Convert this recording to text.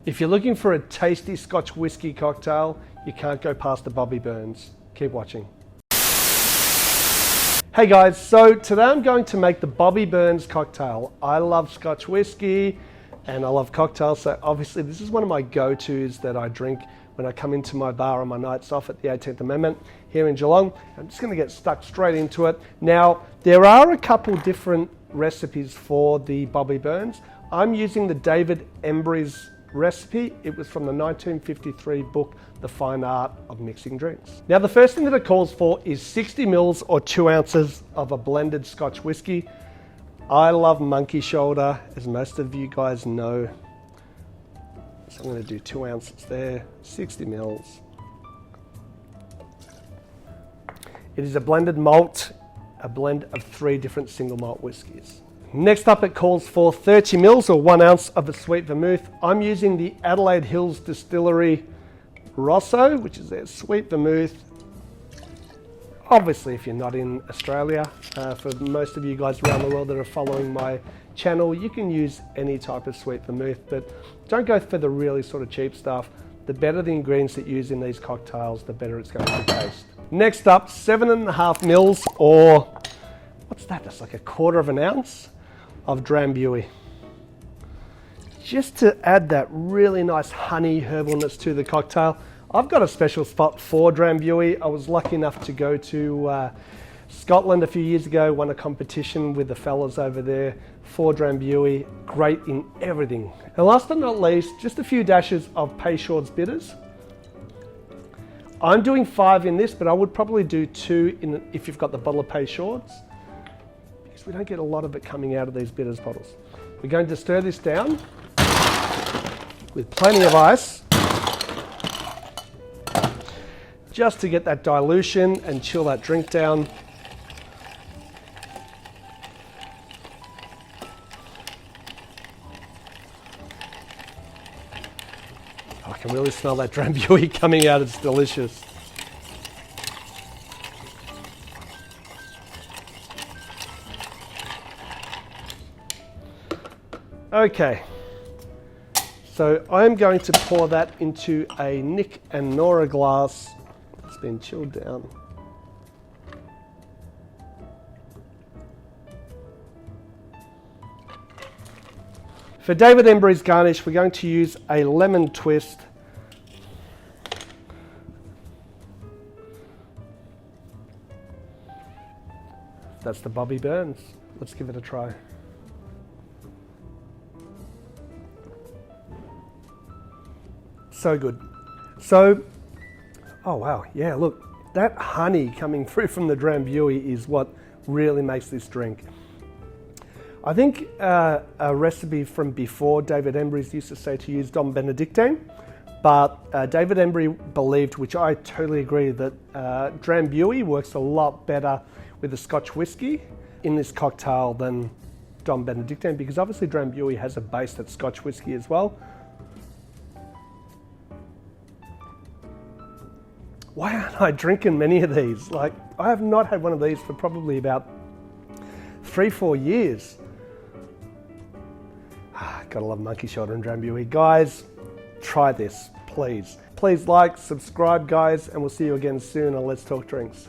If you're looking for a tasty Scotch whiskey cocktail, you can't go past the Bobby Burns. Keep watching. Hey guys, so today I'm going to make the Bobby Burns cocktail. I love Scotch whiskey and I love cocktails, so obviously this is one of my go-tos that I drink when I come into my bar on my nights off at the 18th Amendment here in Geelong. I'm just going to get stuck straight into it. Now, there are a couple different recipes for the Bobby Burns. I'm using the David Embry's recipe. It was from the 1953 book, The Fine Art of Mixing Drinks. Now, the first thing that it calls for is 60 mils or 2 ounces of a blended Scotch whiskey. I love monkey shoulder, as most of you guys know. So I'm going to do 2 ounces there, 60 mils. It is a blended malt, a blend of 3 different single malt whiskies. Next up, it calls for 30 mils or 1 ounce of a sweet vermouth. I'm using the Adelaide Hills Distillery Rosso, which is their sweet vermouth. Obviously, if you're not in Australia, for most of you guys around the world that are following my channel, you can use any type of sweet vermouth, but don't go for the really sort of cheap stuff. The better the ingredients that you use in these cocktails, the better it's going to taste. Next up, 7.5 mils or, what's that? That's like a 1/4 of an ounce of Drambuie. Just to add that really nice honey herbalness to the cocktail. I've got a special spot for Drambuie. I was lucky enough to go to Scotland a few years ago, won a competition with the fellas over there for Drambuie. Great in everything. And last but not least, just a few dashes of Peychauds Bitters. I'm doing 5 in this, but I would probably do 2 if you've got the bottle of Peychauds, because we don't get a lot of it coming out of these bitters bottles. We're going to stir this down with plenty of ice, just to get that dilution and chill that drink down. I can really smell that Drambuie coming out. It's delicious. Okay, so I'm going to pour that into a Nick and Nora glass. It's been chilled down. For David Embry's garnish, we're going to use a lemon twist. That's the Bobby Burns. Let's give it a try. So good. So, oh wow, yeah, look, that honey coming through from the Drambuie is what really makes this drink. I think a recipe from before, David Embry's used to say to use Dom Benedictine, but David Embry believed, which I totally agree, that Drambuie works a lot better with the Scotch whiskey in this cocktail than Dom Benedictine, because obviously Drambuie has a base that's Scotch whiskey as well. Why aren't I drinking many of these? Like, I have not had one of these for probably about 3-4 years. Gotta love monkey shoulder and Drambuie. Guys, try this, please. Please like, subscribe, guys, and we'll see you again soon on Let's Talk Drinks.